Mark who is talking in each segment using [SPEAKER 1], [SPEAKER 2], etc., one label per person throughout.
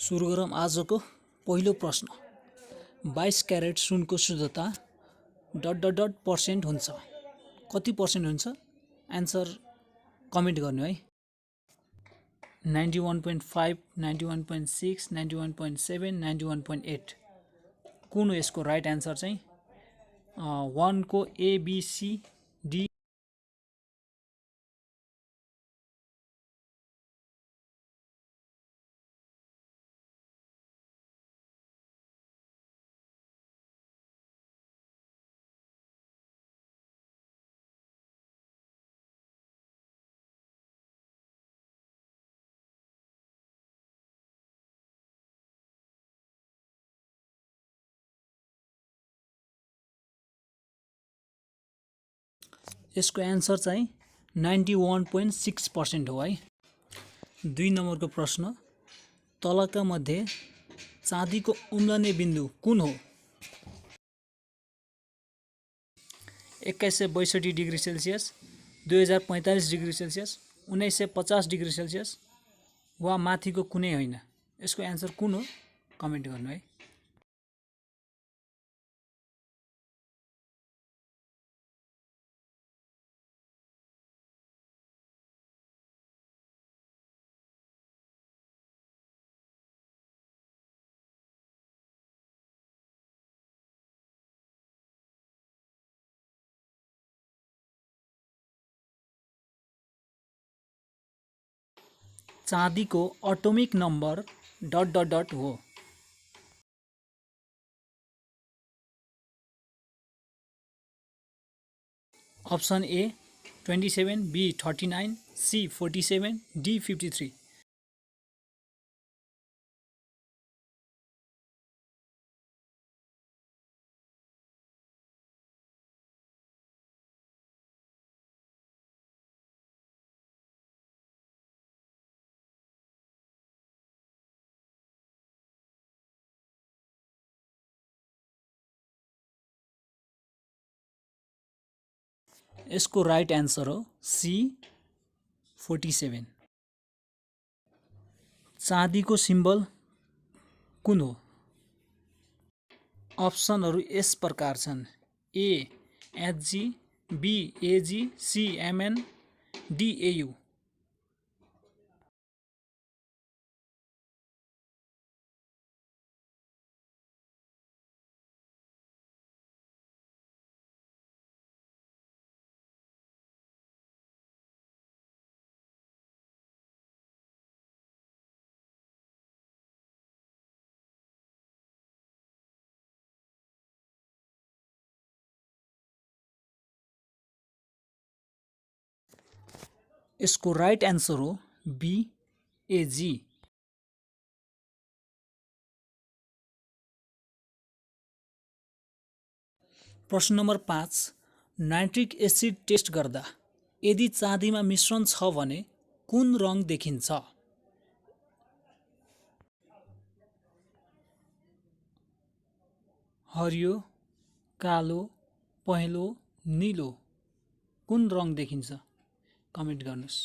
[SPEAKER 1] सुरु गरौँ आजको पहिलो प्रश्न। 22 क्यारेट सुनको शुद्धता ... % हुन्छ। कति पर्सेन्ट हुन्छ? एन्सर कमेन्ट गर्नु है। 91.5, 91.6, 91.7, 91.8 कुन हो यसको राइट एन्सर चाहिँ? 1 को ए बी सी डी। यसको एन्सर चाहिँ 91.6% हो है। 2 नम्बरको प्रश्न। तलका मध्ये चाँदीको उम्लने बिन्दु कुन हो? 2162 degree Celsius, 2045 degree Celsius, 1950 degree Celsius वा माथिको कुनै होइन। यसको एन्सर कुन हो? कमेन्ट गर्नु है। चाँदीको एटोमिक नम्बर ... हो। Option A 27, B 39, C 47, D 53। यसको राइट एन्सर हो सी 47। चाँदीको सिम्बल कुन हो? अप्सनहरू यस प्रकार छन्। A HG, B AG, C MN, D AU. यसको राइट एन्सर हो बी एजी। प्रश्न नम्बर 5। नाइट्रिक एसिड टेस्ट गर्दा यदि चाँदीमा मिश्रण छ भने कुन रङ देखिन्छ? हरियो, कालो, पहेँलो, नीलो कुन रङ देखिन्छ? कमेन्ट गर्नुस्।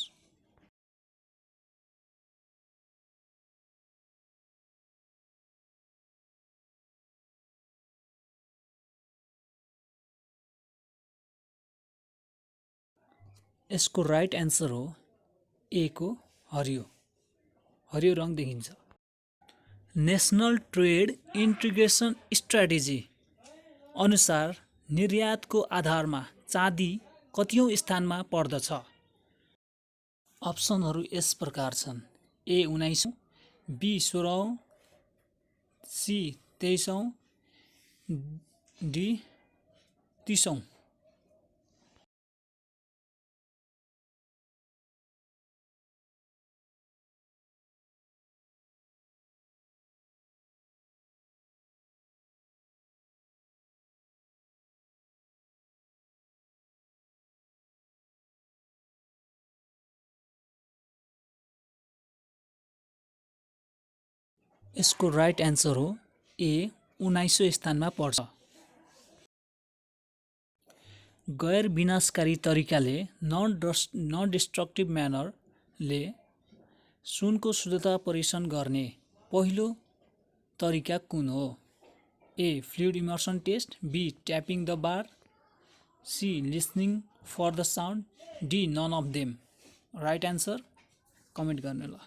[SPEAKER 1] यसको राइट एन्सर हो ए को हरियो। हरियो रङ देखिन्छ। नेसनल ट्रेड इन्टिग्रेसन स्ट्र्याटेजी अनुसार निर्यातको आधारमा चाँदी कतिऔं स्थानमा पर्दछ? अप्सनहरू यस प्रकार छन्। ए 19औं, बी 16औं, सी 23औं, डी 30औं। यसको राइट एन्सर हो ए 19औं स्थानमा पर्छ। गैर विनाशकारी तरिकाले नन डिस्ट्रक्टिभ म्यानरले सुनको शुद्धता परीक्षण गर्ने पहिलो तरिका कुन हो? A fluid immersion test, B tapping the bar, C listening for the sound, D none of them. Right answer comment गर्नु ल।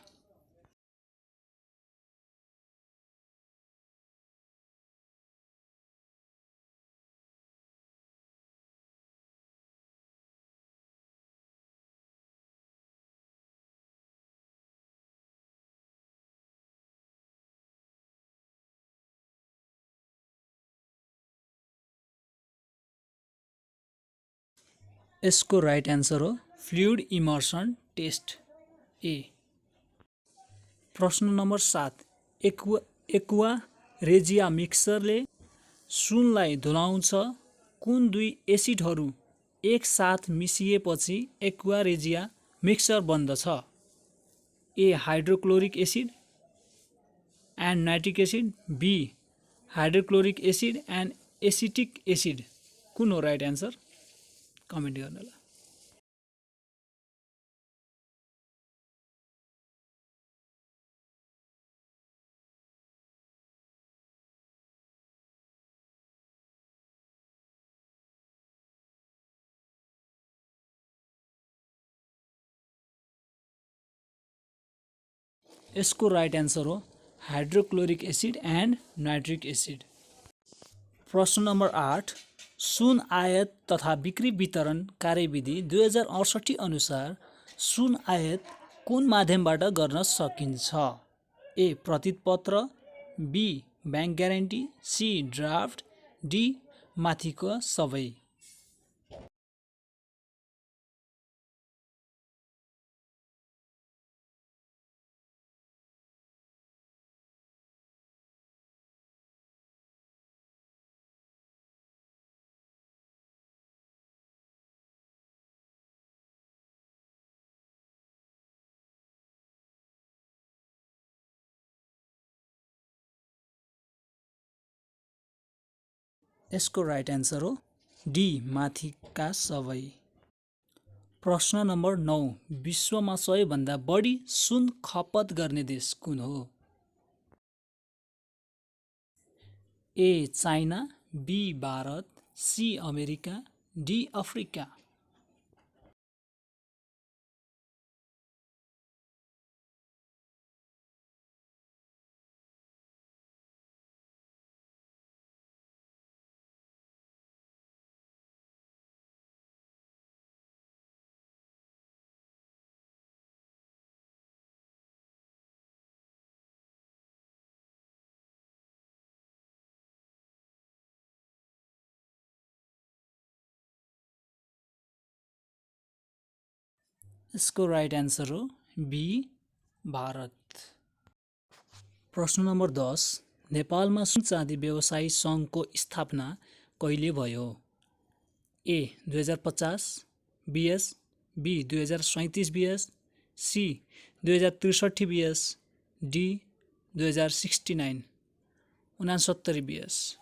[SPEAKER 1] यसको राइट एन्सर हो फ्लुइड इमर्सन टेस्ट ए। प्रश्न नम्बर 7, एक्वा रेजिया मिक्सरले सुनलाई धुलाउँछ कुन दुई एसिडहरू एकसाथ मिसिएपछि एक्वा रेजिया मिक्सर बन्दछ? A hydrochloric acid and nitric acid, B hydrochloric acid and acetic acid. कुन हो राइट एन्सर कमेन्ट गर्नु ल। यसको राइट एन्सर हो hydrochloric acid and nitric acid. प्रश्न नम्बर 8, सुन आयात तथा बिक्री वितरण कार्यविधि 2068 अनुसार सुन आयात कुन माध्यमबाट गर्न सकिन्छ? ए प्रतिपत्र, B bank guarantee, C draft, D माथिको सबै। यसको राइट एन्सर हो डी माथिका सबै। प्रश्न नम्बर 9, विश्वमा सबैभन्दा बढी सुन खपत गर्ने देश कुन हो? A China, B Bharat, C America, D Africa. यसको राइट एन्सर हो बी भारत। प्रश्न नम्बर 10, नेपालमा सुन चाँदी व्यवसायी सङ्घको स्थापना कहिले भयो? A 2050 BS, B 2037 BS, C 2063 BS, D 2069 69 BS.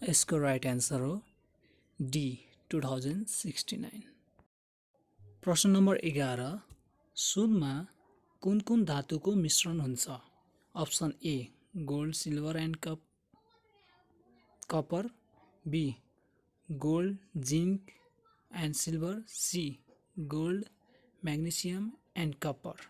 [SPEAKER 1] यसको राइट एन्सर हो डी 2069। प्रश्न नम्बर 11, सुनमा कुन कुन धातुको मिश्रण हुन्छ? Option A gold silver and copper, B gold zinc and silver, C gold magnesium and copper.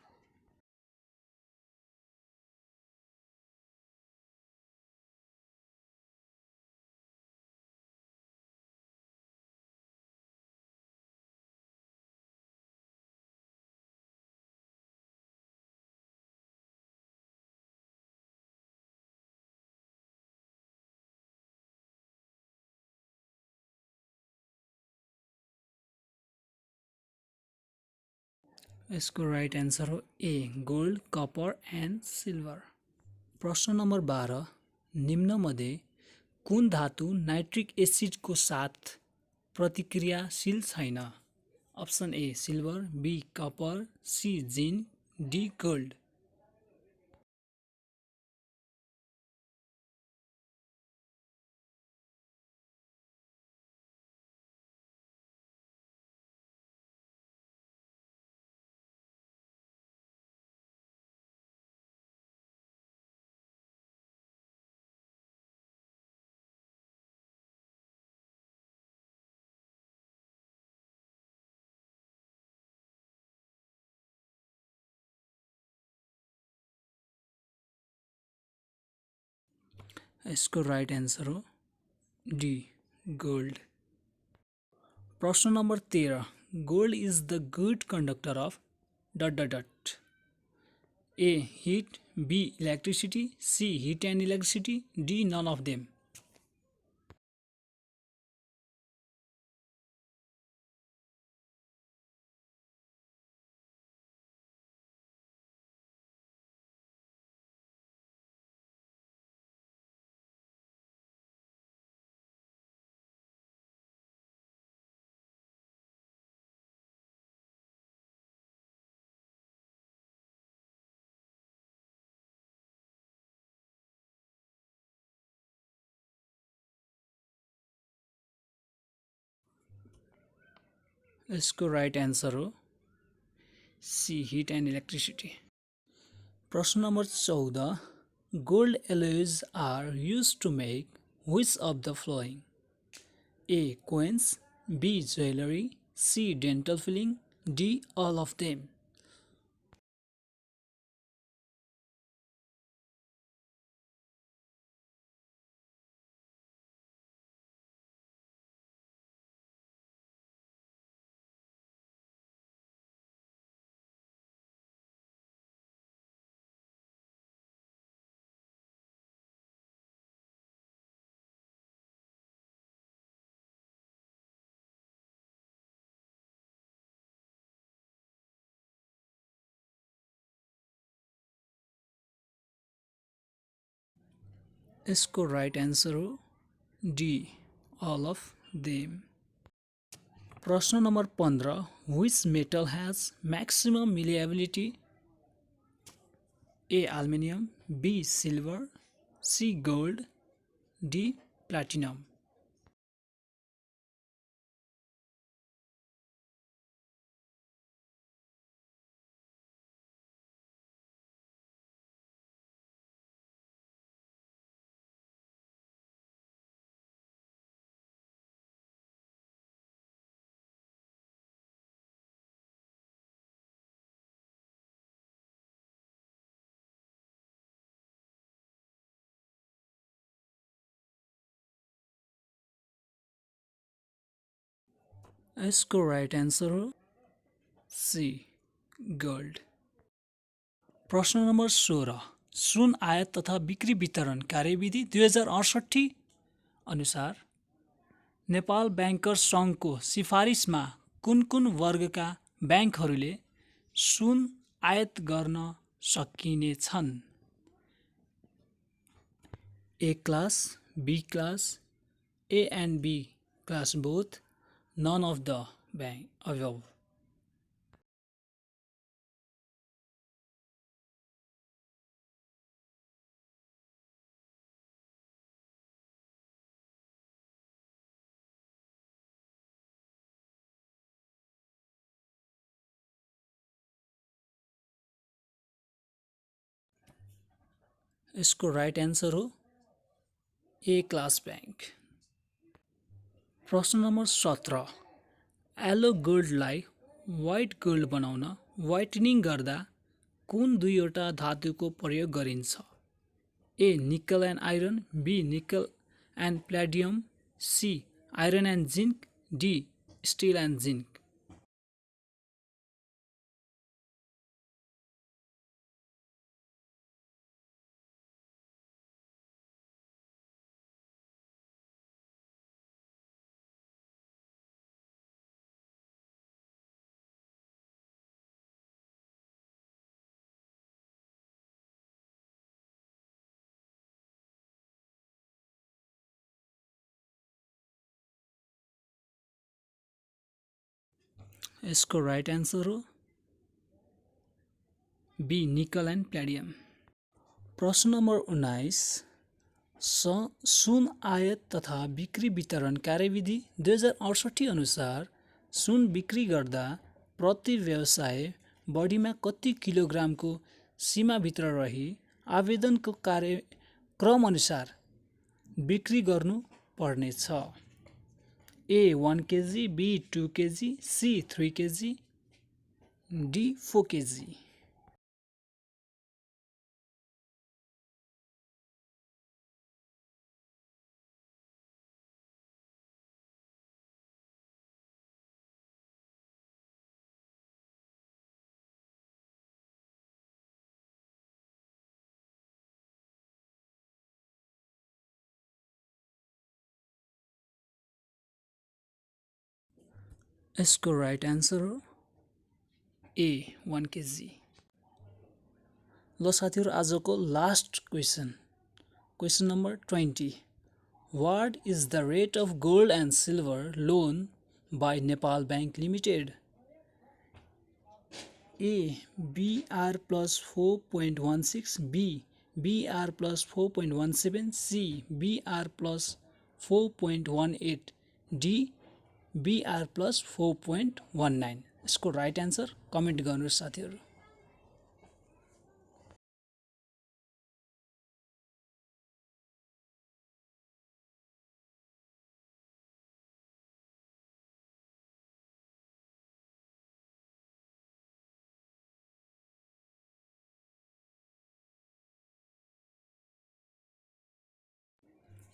[SPEAKER 1] यसको राइट एन्सर हो A gold copper and silver. प्रश्न नम्बर 12, निम्नमध्ये कुन धातु नाइट्रिक एसिडको साथ प्रतिक्रियाशील छैन? Option A silver, B copper, C zinc, D gold. यसको राइट एन्सर हो डी गोल्ड। प्रश्न नम्बर 13, gold is the good conductor of dot dot dot. A heat, be electricity, C heat and electricity, D none of them. यसको right answer हो C heat and electricity. प्रश्न number 14, gold alloys are used to make which of the following? A coins, B jewelry, C dental filling, D all of them। यसको right answer हो D all of them। प्रश्न number 15, which metal has maximum malleability? A aluminium, B silver, C gold, D platinum। यसको right answer हो C gold. प्रश्न number 16, सुन आयात तथा बिक्री वितरण कार्यविधि 2068 अनुसार नेपाल ब्याङ्कर्स सङ्घको सिफारिसमा कुन कुन वर्गका ब्याङ्कहरूले सुन आयात गर्न सकिने छन्? A class, B class, A and B class both, none of the above। यसको राइट एन्सर हो ए क्लास ब्याङ्क। प्रश्न नम्बर 17, एलो गोल्डलाई व्हाइट गोल्ड बनाउन व्हाइटनिङ गर्दा कुन दुईवटा धातुको प्रयोग गरिन्छ? A nickel and iron, B nickel and palladium, C iron and zinc, D steel and zinc. यसको राइट एन्सर हो बी निकल एन्ड प्लेडियम। प्रश्न नम्बर 19, सुन आयात तथा बिक्री वितरण कार्यविधि 2068 अनुसार सुन बिक्री गर्दा प्रति व्यवसाय बढीमा कति किलोग्रामको सीमाभित्र रही आवेदनको कार्यक्रमअनुसार बिक्री गर्नु पर्नेछ? A 1 KG, B 2 KG, C 3 KG, D 4 KG. यसको राइट एन्सर हो ए 1 केजी। ल साथीहरू, आजको last question number 20, what is the rate of gold and silver loan by Nepal bank limited? A BR plus 4.16, B BR plus 4.17, C BR plus 4.18, D BR plus 4.19। यसको right answer comment गर्नुहोस् साथीहरू।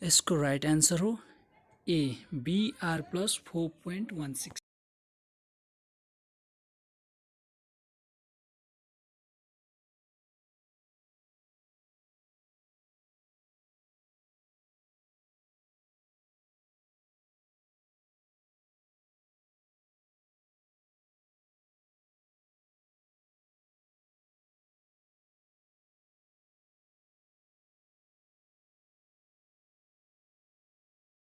[SPEAKER 1] यसको right answer हो ए BR plus 4.16।